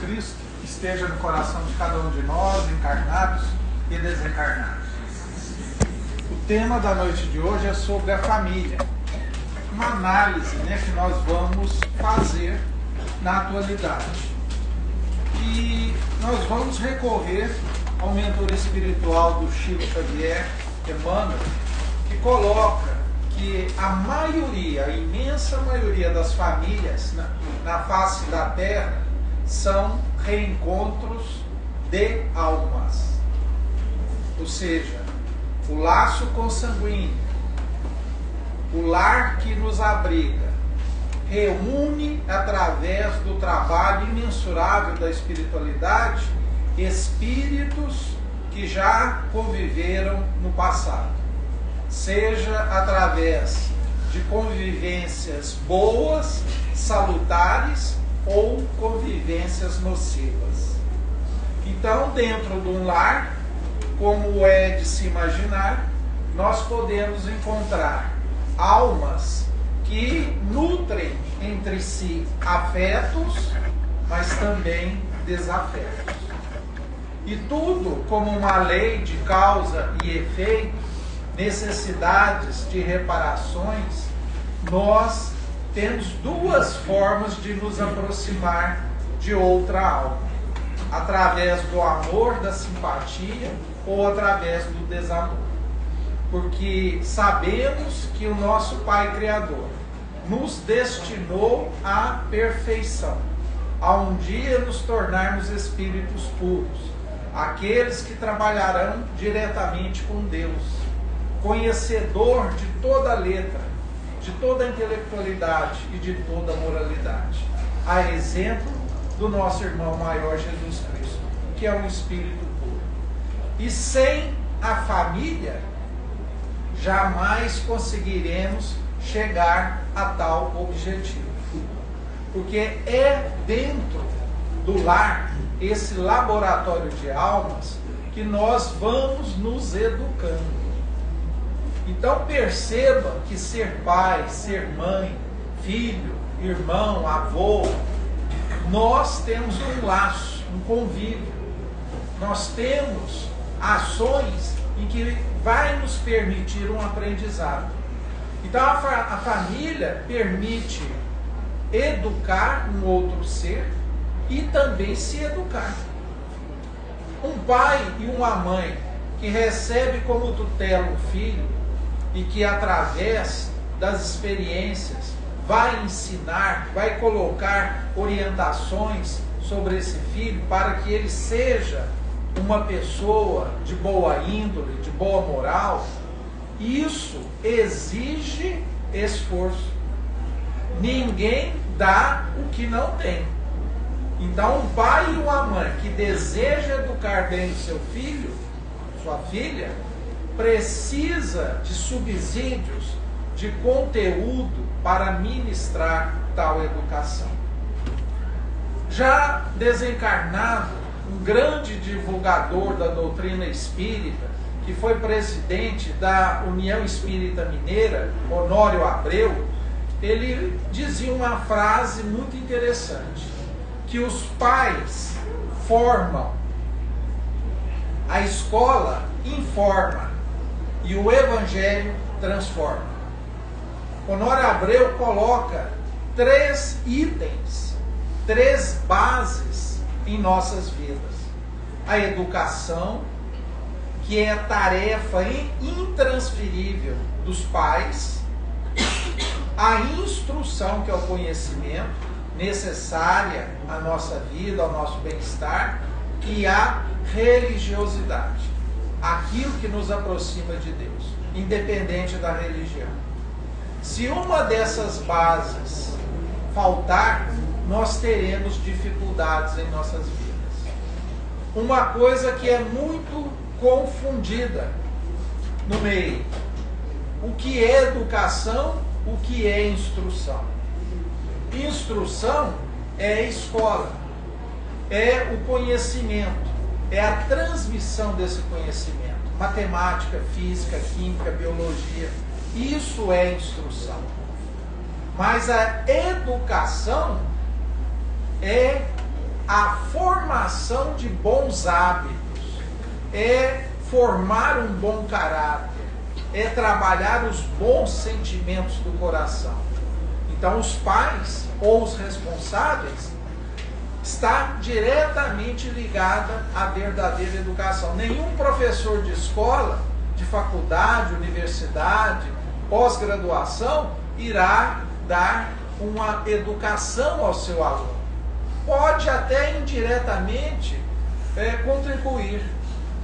Cristo esteja no coração de cada um de nós, encarnados e desencarnados. O tema da noite de hoje é sobre a família. Uma análise, que nós vamos fazer na atualidade. E nós vamos recorrer ao mentor espiritual do Chico Xavier, Emmanuel, que coloca que a maioria, a imensa maioria das famílias na face da Terra são reencontros de almas. Ou seja, o laço consanguíneo, o lar que nos abriga, reúne através do trabalho imensurável da espiritualidade espíritos que já conviveram no passado, seja através de convivências boas, salutares ou convivências nocivas. Então, dentro de um lar, como é de se imaginar, nós podemos encontrar almas que nutrem entre si afetos, mas também desafetos. E tudo como uma lei de causa e efeito, necessidades de reparações, nós temos duas formas de nos aproximar de outra alma: através do amor, da simpatia, ou através do desamor. Porque sabemos que o nosso Pai Criador nos destinou à perfeição, a um dia nos tornarmos espíritos puros, aqueles que trabalharão diretamente com Deus, conhecedor de toda a letra, de toda a intelectualidade e de toda a moralidade, a exemplo do nosso irmão maior Jesus Cristo, que é um espírito puro. E sem a família, jamais conseguiremos chegar a tal objetivo. Porque é dentro do lar, esse laboratório de almas, que nós vamos nos educando. Então perceba que ser pai, ser mãe, filho, irmão, avô, nós temos um laço, um convívio. Nós temos ações em que vai nos permitir um aprendizado. Então a família permite educar um outro ser e também se educar. Um pai e uma mãe que recebe como tutela um filho e que através das experiências vai ensinar, vai colocar orientações sobre esse filho para que ele seja uma pessoa de boa índole, de boa moral, isso exige esforço. Ninguém dá o que não tem. Então, um pai e uma mãe que deseja educar bem o seu filho, sua filha, precisa de subsídios, de conteúdo para ministrar tal educação. Já desencarnado, um grande divulgador da doutrina espírita, que foi presidente da União Espírita Mineira, Honório Abreu, ele dizia uma frase muito interessante, que os pais formam, a escola informa e o evangelho transforma. Honório Abreu coloca 3 itens, 3 bases em nossas vidas: a educação, que é a tarefa intransferível dos pais; a instrução, que é o conhecimento necessária à nossa vida, ao nosso bem-estar; e a religiosidade, aquilo que nos aproxima de Deus, independente da religião. Se uma dessas bases faltar, nós teremos dificuldades em nossas vidas. Uma coisa que é muito confundida no meio: o que é educação, o que é instrução. Instrução é a escola, é o conhecimento, é a transmissão desse conhecimento. Matemática, física, química, biologia, isso é instrução. Mas a educação é a formação de bons hábitos, é formar um bom caráter, é trabalhar os bons sentimentos do coração. Então, os pais ou os responsáveis está diretamente ligada à verdadeira educação. Nenhum professor de escola, de faculdade, universidade, pós-graduação, irá dar uma educação ao seu aluno. Pode até indiretamente contribuir,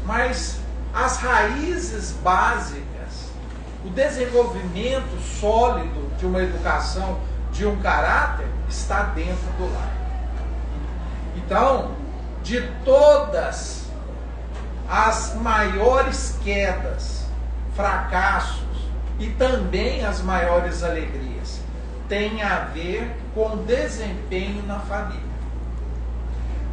mas as raízes básicas, o desenvolvimento sólido de uma educação, de um caráter, está dentro do lar. Então, de todas as maiores quedas, fracassos e também as maiores alegrias, tem a ver com desempenho na família.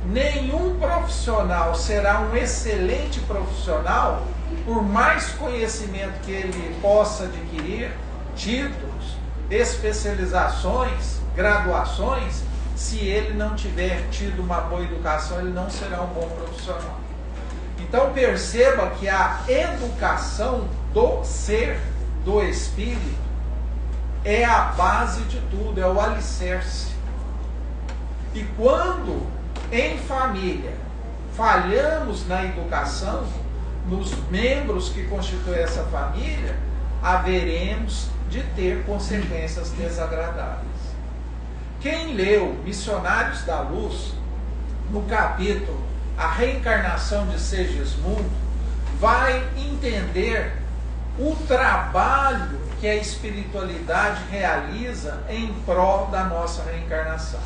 Nenhum profissional será um excelente profissional, por mais conhecimento que ele possa adquirir, títulos, especializações, graduações, se ele não tiver tido uma boa educação, ele não será um bom profissional. Então perceba que a educação do ser, do espírito, é a base de tudo, é o alicerce. E quando em família falhamos na educação, nos membros que constituem essa família, haveremos de ter consequências desagradáveis. Quem leu Missionários da Luz, no capítulo A Reencarnação de Segismundo, vai entender o trabalho que a espiritualidade realiza em prol da nossa reencarnação.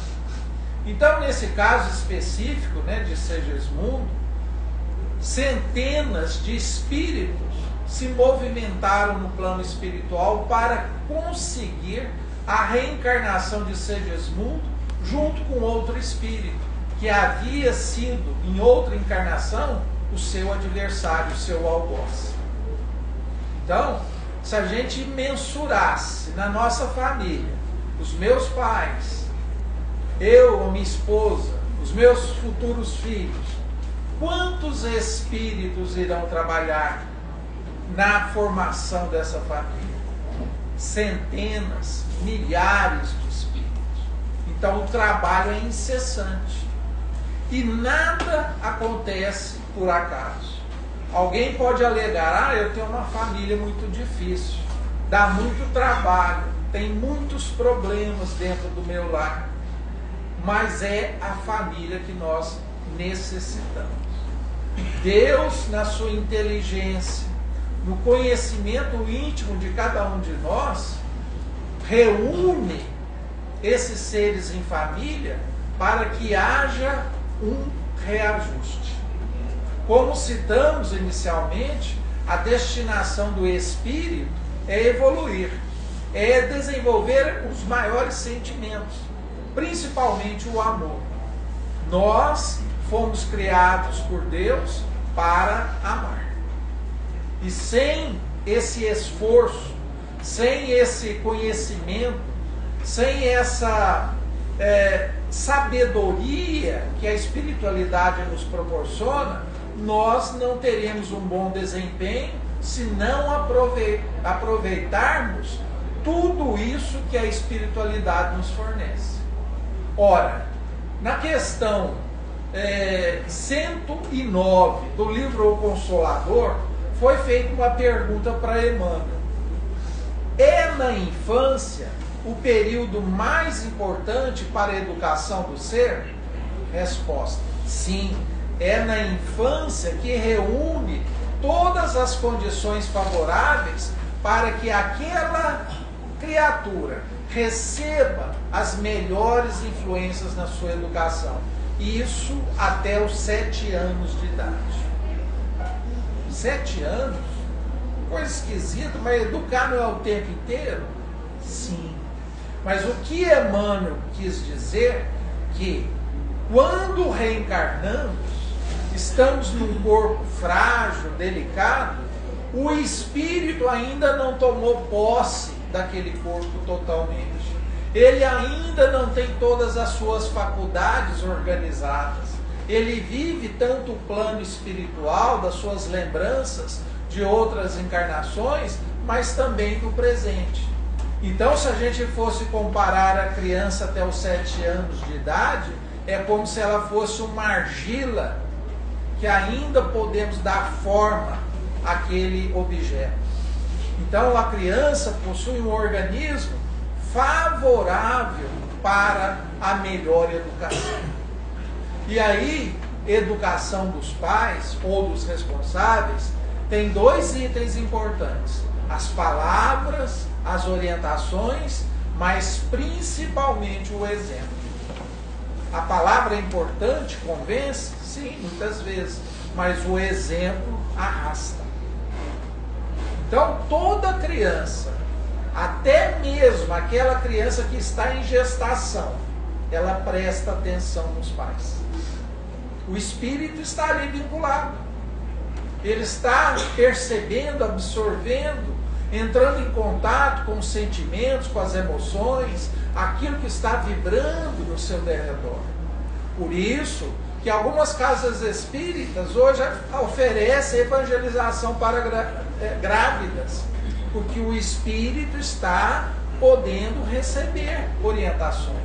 Então, nesse caso específico, de Segismundo, centenas de espíritos se movimentaram no plano espiritual para conseguir a reencarnação de Segismundo junto com outro espírito, que havia sido, em outra encarnação, o seu adversário, o seu algoz. Então, se a gente mensurasse na nossa família, os meus pais, eu, a minha esposa, os meus futuros filhos, quantos espíritos irão trabalhar na formação dessa família? Centenas, milhares de espíritos. Então o trabalho é incessante. E nada acontece por acaso. Alguém pode alegar, eu tenho uma família muito difícil, dá muito trabalho, tem muitos problemas dentro do meu lar. Mas é a família que nós necessitamos. Deus, na sua inteligência, no conhecimento íntimo de cada um de nós, reúne esses seres em família para que haja um reajuste. Como citamos inicialmente, a destinação do espírito é evoluir, é desenvolver os maiores sentimentos, principalmente o amor. Nós fomos criados por Deus para amar. E sem esse esforço, sem esse conhecimento, sem essa sabedoria que a espiritualidade nos proporciona, nós não teremos um bom desempenho se não aproveitarmos tudo isso que a espiritualidade nos fornece. Ora, na questão 109 do livro O Consolador, foi feita uma pergunta para Emmanuel. É na infância o período mais importante para a educação do ser? Resposta: sim, é na infância que reúne todas as condições favoráveis para que aquela criatura receba as melhores influências na sua educação. Isso até os 7 anos de idade. 7 anos? Coisa esquisita, mas educar não é o tempo inteiro? Sim. Mas o que Emmanuel quis dizer que quando reencarnamos, estamos num corpo frágil, delicado, o espírito ainda não tomou posse daquele corpo totalmente. ele ainda não tem todas as suas faculdades organizadas. Ele vive tanto o plano espiritual, das suas lembranças de outras encarnações, mas também do presente. Então, se a gente fosse comparar a criança até os 7 anos de idade, é como se ela fosse uma argila que ainda podemos dar forma àquele objeto. Então, a criança possui um organismo favorável para a melhor educação. E aí, educação dos pais ou dos responsáveis tem 2 itens importantes: as palavras, as orientações, mas principalmente o exemplo. A palavra é importante, convence? Sim, muitas vezes, mas o exemplo arrasta. Então, toda criança, até mesmo aquela criança que está em gestação, ela presta atenção nos pais. O espírito está ali vinculado. Ele está percebendo, absorvendo, entrando em contato com os sentimentos, com as emoções, aquilo que está vibrando no seu derredor. Por isso que algumas casas espíritas hoje oferecem evangelização para grávidas, porque o espírito está podendo receber orientações.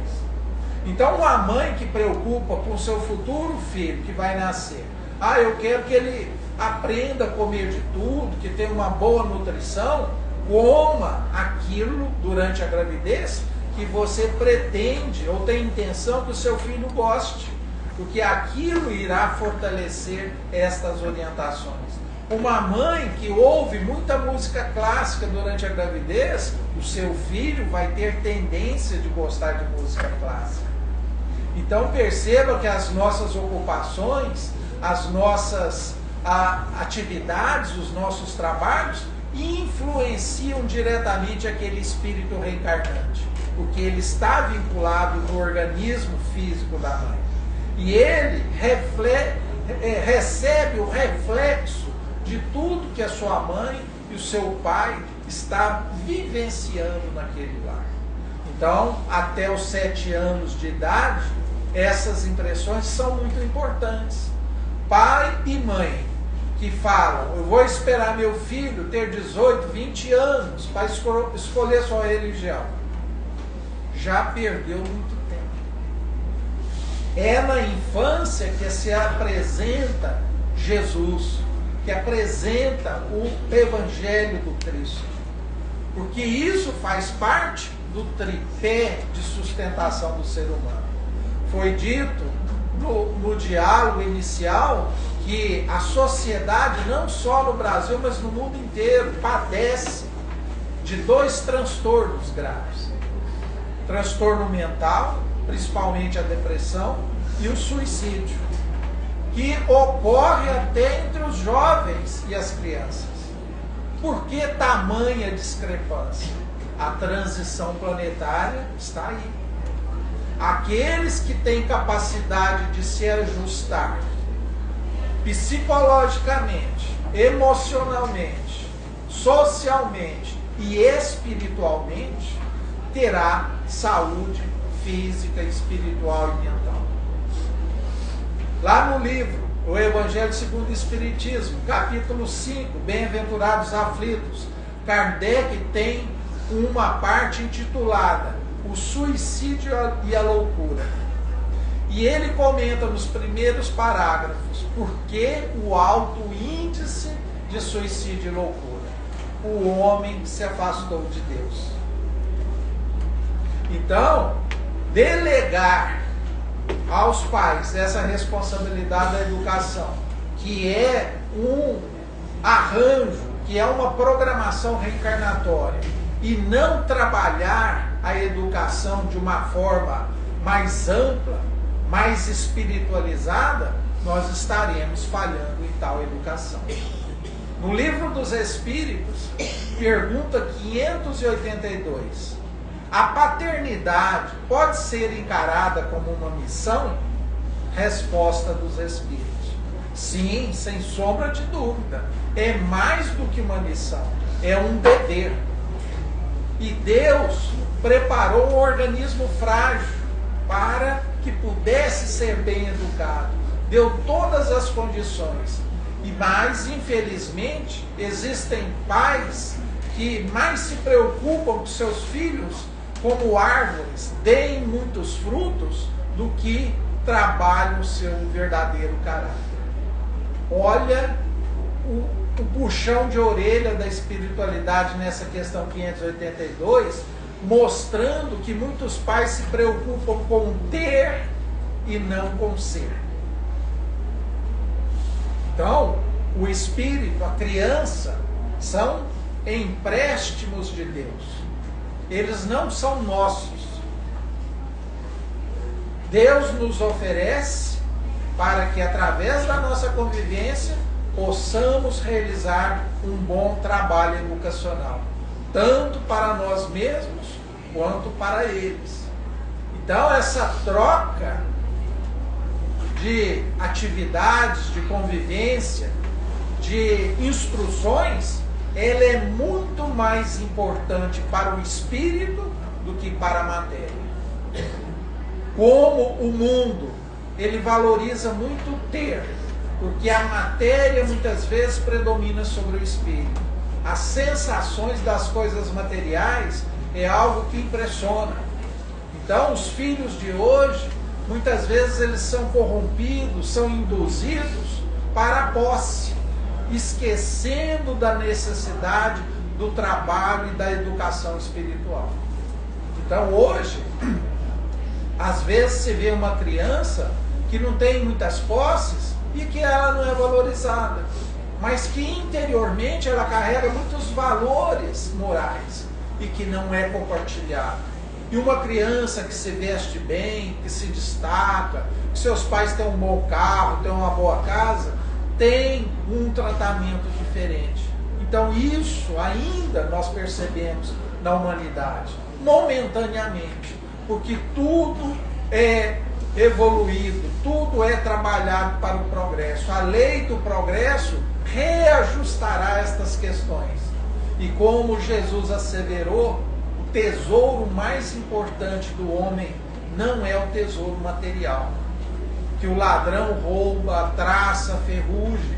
Então, uma mãe que preocupa com o seu futuro filho que vai nascer, eu quero que ele aprenda a comer de tudo, que tenha uma boa nutrição, coma aquilo durante a gravidez que você pretende ou tem intenção que o seu filho goste, porque aquilo irá fortalecer estas orientações. Uma mãe que ouve muita música clássica durante a gravidez, o seu filho vai ter tendência de gostar de música clássica. Então perceba que as nossas ocupações, as nossas atividades, os nossos trabalhos influenciam diretamente aquele espírito reencarnante, porque ele está vinculado no organismo físico da mãe. E ele recebe o reflexo de tudo que a sua mãe e o seu pai está vivenciando naquele lar. Então, até os 7 anos de idade, essas impressões são muito importantes. Pai e mãe que falam, eu vou esperar meu filho ter 18, 20 anos para escolher sua religião, já perdeu muito tempo. É na infância que se apresenta Jesus, que apresenta o Evangelho do Cristo, porque isso faz parte do tripé de sustentação do ser humano. Foi dito no diálogo inicial que a sociedade, não só no Brasil, mas no mundo inteiro, padece de 2 transtornos graves: transtorno mental, principalmente a depressão, e o suicídio, que ocorre até entre os jovens e as crianças. Por que tamanha discrepância? A transição planetária está aí. Aqueles que têm capacidade de se ajustar psicologicamente, emocionalmente, socialmente e espiritualmente, terá saúde física, espiritual e mental. Lá no livro O Evangelho segundo o Espiritismo, capítulo 5, Bem-aventurados aflitos, Kardec tem uma parte intitulada O Suicídio e a Loucura. E ele comenta nos primeiros parágrafos por que o alto índice de suicídio e loucura. O homem se afastou de Deus. Então, delegar aos pais essa responsabilidade da educação, que é um arranjo, que é uma programação reencarnatória, e não trabalhar a educação de uma forma mais ampla, mais espiritualizada, nós estaremos falhando em tal educação. No Livro dos Espíritos, pergunta 582, a paternidade pode ser encarada como uma missão? Resposta dos Espíritos: sim, sem sombra de dúvida. É mais do que uma missão, é um dever. E Deus preparou um organismo frágil para que pudesse ser bem educado. Deu todas as condições. Mas, infelizmente, existem pais que mais se preocupam com seus filhos como árvores, deem muitos frutos, do que trabalham o seu verdadeiro caráter. Olha o puxão de orelha da espiritualidade nessa questão 582, mostrando que muitos pais se preocupam com ter e não com ser. Então, o espírito, a criança, são empréstimos de Deus. Eles não são nossos. Deus nos oferece para que, através da nossa convivência, possamos realizar um bom trabalho educacional, tanto para nós mesmos quanto para eles. Então, essa troca de atividades, de convivência, de instruções, ela é muito mais importante para o espírito do que para a matéria. Como o mundo, ele valoriza muito o ter, porque a matéria muitas vezes predomina sobre o espírito. As sensações das coisas materiais é algo que impressiona. Então, os filhos de hoje, muitas vezes eles são corrompidos, são induzidos para a posse, esquecendo da necessidade do trabalho e da educação espiritual. Então, hoje, às vezes se vê uma criança que não tem muitas posses e que ela não é valorizada, mas que interiormente ela carrega muitos valores morais e que não é compartilhado. E uma criança que se veste bem, que se destaca, que seus pais têm um bom carro, têm uma boa casa, tem um tratamento diferente. Então isso ainda nós percebemos na humanidade, momentaneamente, porque tudo é evoluído, tudo é trabalhado para o progresso. A lei do progresso reajustará estas questões. E como Jesus asseverou, o tesouro mais importante do homem não é o tesouro material, que o ladrão rouba, traça, ferrugem,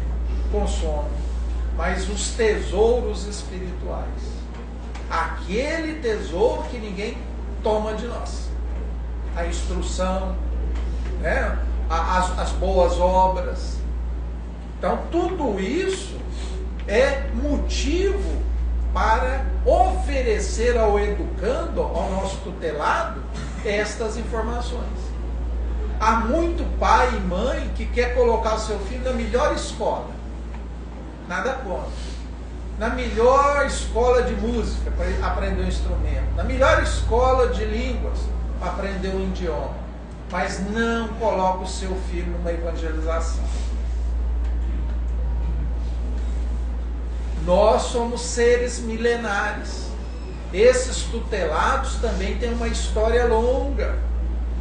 consome, mas os tesouros espirituais. Aquele tesouro que ninguém toma de nós. A instrução, né? as boas obras. Então, tudo isso é motivo para oferecer ao educando, ao nosso tutelado, estas informações. Há muito pai e mãe que quer colocar o seu filho na melhor escola. Nada contra. Na melhor escola de música para aprender um instrumento. Na melhor escola de línguas para aprender um idioma. Mas não coloca o seu filho numa evangelização. Nós somos seres milenares. Esses tutelados também têm uma história longa.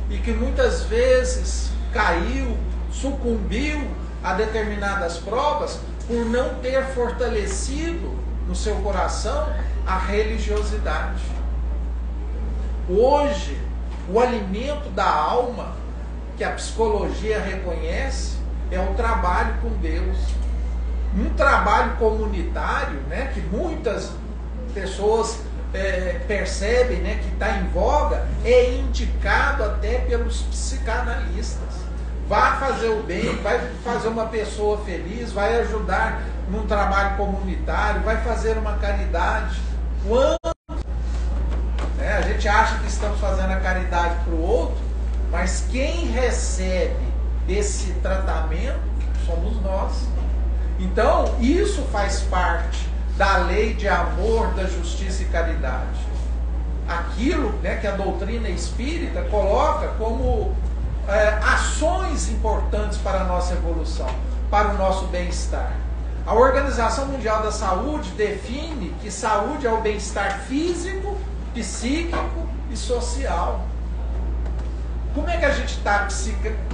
E que muitas vezes caiu, sucumbiu a determinadas provas por não ter fortalecido no seu coração a religiosidade. Hoje, o alimento da alma, que a psicologia reconhece, é o trabalho com Deus. Um trabalho comunitário, né, que muitas pessoas percebem, né, que está em voga, é indicado até pelos psicanalistas. Vai fazer o bem, vai fazer uma pessoa feliz, vai ajudar num trabalho comunitário, vai fazer uma caridade. Quando a gente acha que estamos fazendo a caridade para o outro, mas quem recebe esse tratamento somos nós. Então, isso faz parte da lei de amor, da justiça e caridade. Aquilo, né, que a doutrina espírita coloca como ações importantes para a nossa evolução, para o nosso bem-estar. A Organização Mundial da Saúde define que saúde é o bem-estar físico, psíquico e social. Como é que a gente está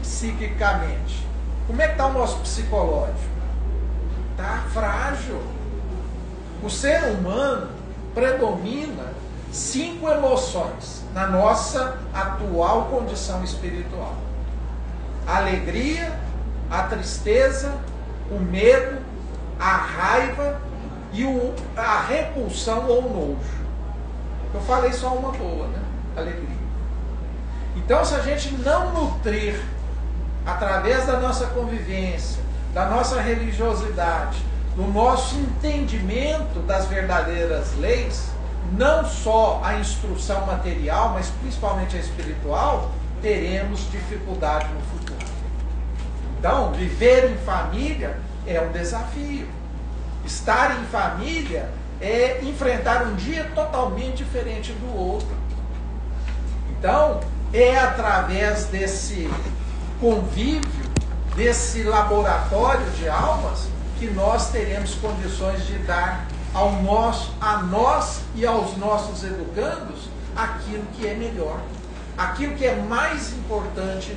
psiquicamente? Como é que está o nosso psicológico? Está frágil. O ser humano predomina 5 emoções na nossa atual condição espiritual: a alegria, a tristeza, o medo, a raiva e a repulsão ou nojo. Eu falei só uma boa, né? Alegria. Então, se a gente não nutrir, através da nossa convivência, da nossa religiosidade, do nosso entendimento das verdadeiras leis, não só a instrução material, mas principalmente a espiritual, teremos dificuldade no futuro. Então, viver em família é um desafio. Estar em família é enfrentar um dia totalmente diferente do outro. Então, é através desse convívio, desse laboratório de almas, que nós teremos condições de dar a nós e aos nossos educandos aquilo que é melhor, aquilo que é mais importante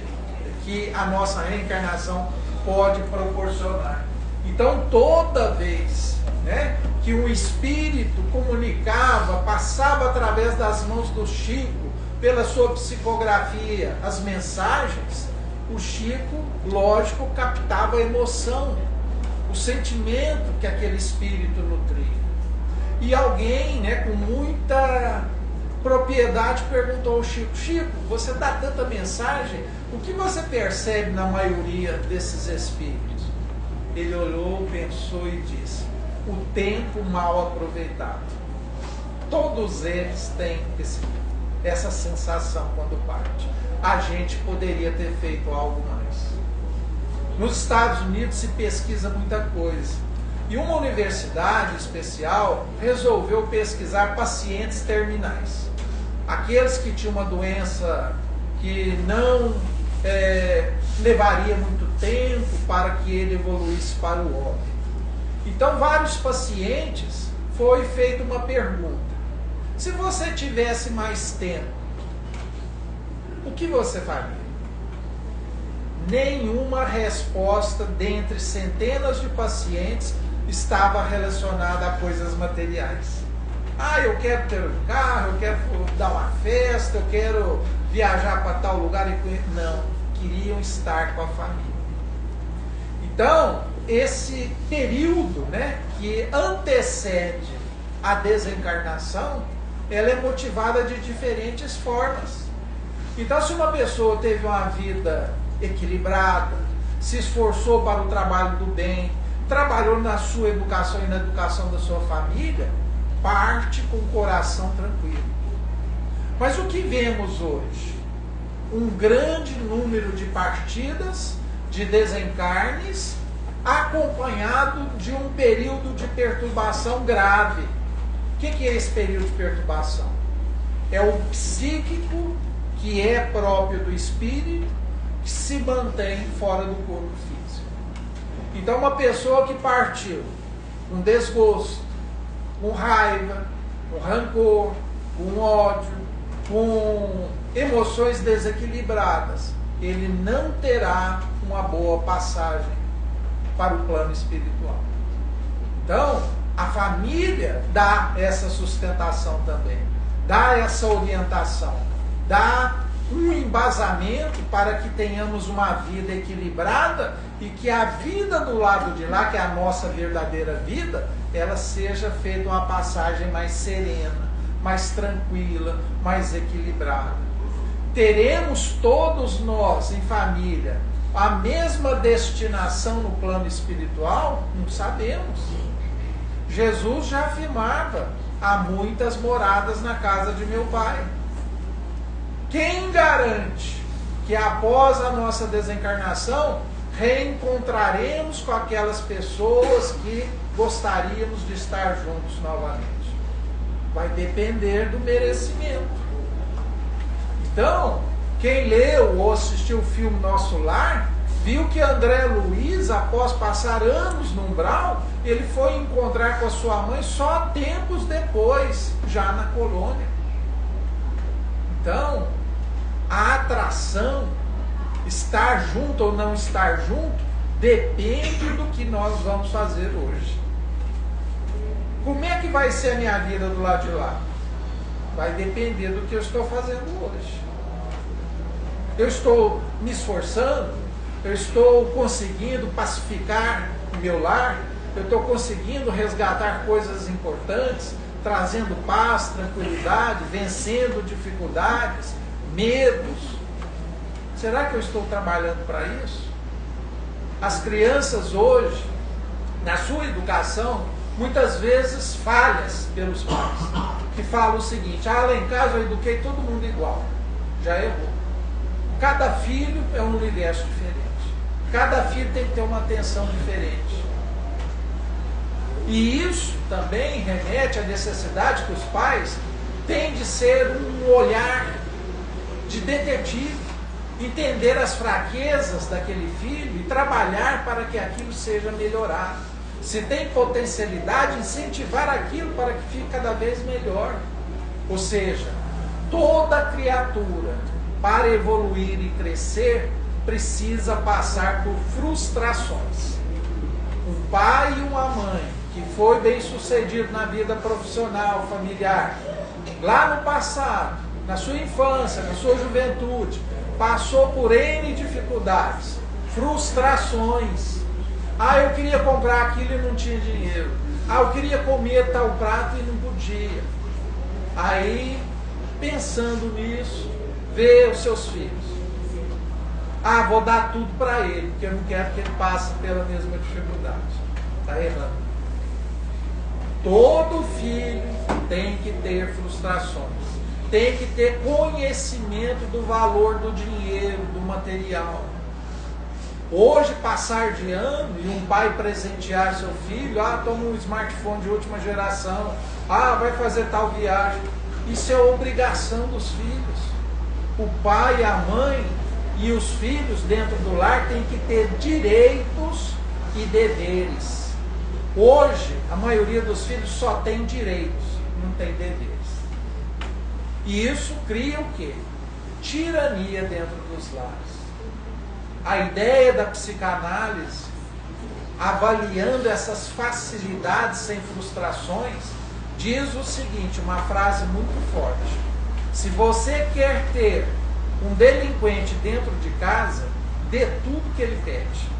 que a nossa reencarnação pode proporcionar. Então, toda vez, né, que um espírito comunicava, passava através das mãos do Chico, pela sua psicografia, as mensagens, o Chico, lógico, captava a emoção, o sentimento que aquele espírito nutria. E alguém, né, com muita propriedade perguntou ao Chico: Chico, você dá tanta mensagem, o que você percebe na maioria desses espíritos? Ele olhou, pensou e disse: o tempo mal aproveitado. Todos eles têm essa sensação quando parte. A gente poderia ter feito algo mais. Nos Estados Unidos se pesquisa muita coisa. E uma universidade especial resolveu pesquisar pacientes terminais. Aqueles que tinham uma doença que não levaria muito tempo para que ele evoluísse para o óbito. Então, vários pacientes, foi feita uma pergunta: se você tivesse mais tempo, o que você faria? Nenhuma resposta dentre centenas de pacientes estava relacionada a coisas materiais. Ah, eu quero ter um carro, eu quero dar uma festa, eu quero viajar para tal lugar. Não, queriam estar com a família. Então, esse período, né, que antecede a desencarnação, ela é motivada de diferentes formas. Então, se uma pessoa teve uma vida equilibrada, se esforçou para o trabalho do bem, trabalhou na sua educação e na educação da sua família, parte com o coração tranquilo. Mas o que vemos hoje? Um grande número de partidas, de desencarnes, acompanhado de um período de perturbação grave. O que é esse período de perturbação? É o psíquico, que é próprio do espírito, que se mantém fora do corpo físico. Então, uma pessoa que partiu com desgosto, com raiva, com rancor, com ódio, com emoções desequilibradas, ele não terá uma boa passagem para o plano espiritual. Então, a família dá essa sustentação também, dá essa orientação, dá um embasamento para que tenhamos uma vida equilibrada e que a vida do lado de lá, que é a nossa verdadeira vida, ela seja feita uma passagem mais serena, mais tranquila, mais equilibrada. Teremos todos nós em família a mesma destinação no plano espiritual? Não sabemos. Jesus já afirmava: há muitas moradas na casa de meu Pai. Quem garante que após a nossa desencarnação reencontraremos com aquelas pessoas que gostaríamos de estar juntos novamente? Vai depender do merecimento. Então, quem leu ou assistiu o filme Nosso Lar, viu que André Luiz, após passar anos no umbral, ele foi encontrar com a sua mãe só tempos depois, já na colônia. Então, a atração, estar junto ou não estar junto, depende do que nós vamos fazer hoje. Como é que vai ser a minha vida do lado de lá? Vai depender do que eu estou fazendo hoje. Eu estou me esforçando, eu estou conseguindo pacificar o meu lar, eu estou conseguindo resgatar coisas importantes, trazendo paz, tranquilidade, vencendo dificuldades, medos. Será que eu estou trabalhando para isso? As crianças hoje, na sua educação, muitas vezes falhas pelos pais, que falam o seguinte: lá em casa eu eduquei todo mundo igual. Já errou. Cada filho é um universo diferente. Cada filho tem que ter uma atenção diferente. E isso também remete à necessidade que os pais têm de ser um olhar de detetive, entender as fraquezas daquele filho e trabalhar para que aquilo seja melhorado. Se tem potencialidade, incentivar aquilo para que fique cada vez melhor. Ou seja, toda criatura, para evoluir e crescer, precisa passar por frustrações. Um pai e uma mãe que foi bem sucedido na vida profissional, familiar, lá no passado, na sua infância, na sua juventude, passou por N dificuldades, frustrações. Eu queria comprar aquilo e não tinha dinheiro. Eu queria comer tal prato e não podia. Aí, pensando nisso, vê os seus filhos. Vou dar tudo para ele, porque eu não quero que ele passe pela mesma dificuldade. Está errando. Todo filho tem que ter frustrações. Tem que ter conhecimento do valor do dinheiro, do material. Hoje, passar de ano e um pai presentear seu filho, toma um smartphone de última geração, vai fazer tal viagem. Isso é obrigação dos filhos. O pai, a mãe e os filhos dentro do lar têm que ter direitos e deveres. Hoje, a maioria dos filhos só tem direitos, não tem deveres. E isso cria o quê? Tirania dentro dos lares. A ideia da psicanálise, avaliando essas facilidades sem frustrações, diz o seguinte, uma frase muito forte: se você quer ter um delinquente dentro de casa, dê tudo que ele pede.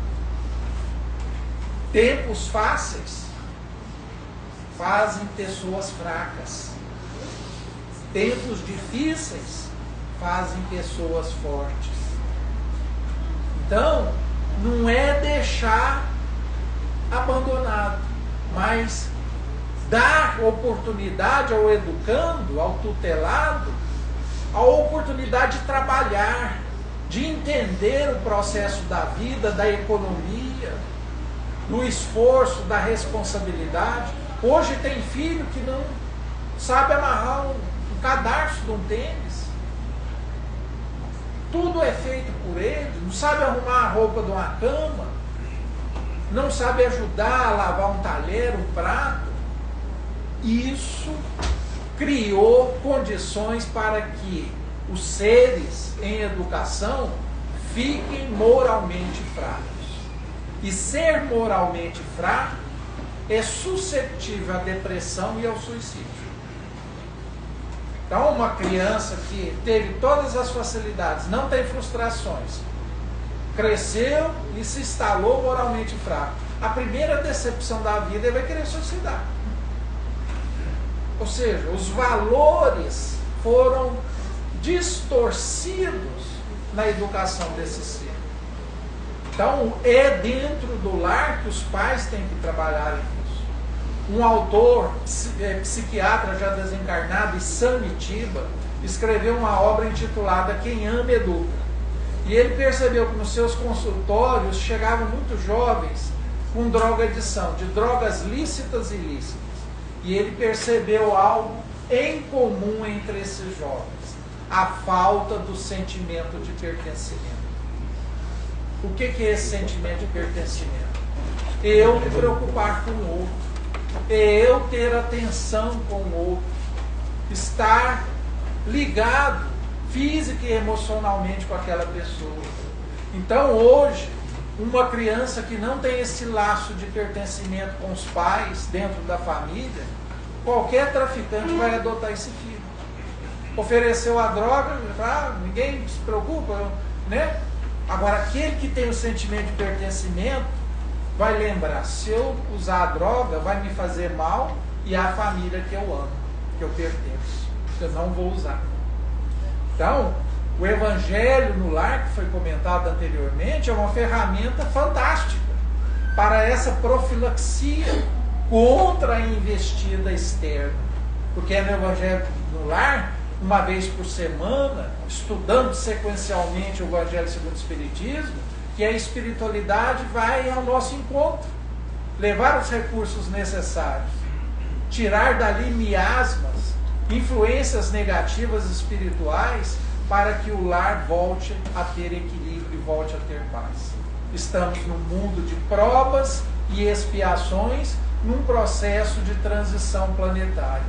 Tempos fáceis fazem pessoas fracas. Tempos difíceis fazem pessoas fortes. Então, não é deixar abandonado, mas dar oportunidade ao educando, ao tutelado, a oportunidade de trabalhar, de entender o processo da vida, da economia, do esforço, da responsabilidade. Hoje tem filho que não sabe amarrar um cadarço de um tênis. Tudo é feito por ele, não sabe arrumar a roupa de uma cama, não sabe ajudar a lavar um talher, um prato. Isso criou condições para que os seres em educação fiquem moralmente fracos. E ser moralmente fraco é suscetível à depressão e ao suicídio. Então, uma criança que teve todas as facilidades, não tem frustrações, cresceu e se instalou moralmente fraco, a primeira decepção da vida, ele vai querer suicidar. Ou seja, os valores foram distorcidos na educação desse ser. Então, é dentro do lar que os pais têm que trabalhar nisso. Um autor, psiquiatra já desencarnado, Sam Itiba, escreveu uma obra intitulada Quem Ama Educa. E ele percebeu que nos seus consultórios chegavam muitos jovens com drogadição, de drogas lícitas e ilícitas. E ele percebeu algo em comum entre esses jovens: a falta do sentimento de pertencimento. O que é esse sentimento de pertencimento? Eu me preocupar com o outro, eu ter atenção com o outro, estar ligado física e emocionalmente com aquela pessoa. Então hoje, uma criança que não tem esse laço de pertencimento com os pais dentro da família, qualquer traficante vai adotar esse filho. ofereceu a droga, ninguém se preocupa, né? Agora, aquele que tem o sentimento de pertencimento vai lembrar, se eu usar a droga, vai me fazer mal e a família que eu amo, que eu pertenço. Eu não vou usar. Então, o evangelho no lar, que foi comentado anteriormente, é uma ferramenta fantástica para essa profilaxia contra a investida externa. Porque é no evangelho no lar, uma vez por semana, estudando sequencialmente o evangelho segundo o Espiritismo, que a espiritualidade vai ao nosso encontro, levar os recursos necessários, tirar dali miasmas, influências negativas espirituais, para que o lar volte a ter equilíbrio e volte a ter paz. Estamos num mundo de provas e expiações, num processo de transição planetária.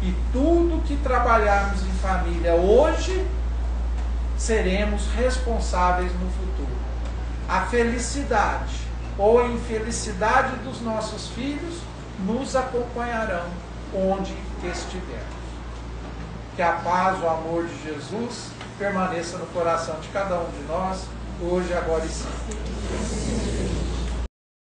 E tudo que trabalharmos em família hoje, seremos responsáveis no futuro. A felicidade ou a infelicidade dos nossos filhos nos acompanharão onde estivermos. Que a paz, o amor de Jesus permaneça no coração de cada um de nós, hoje, agora e sempre.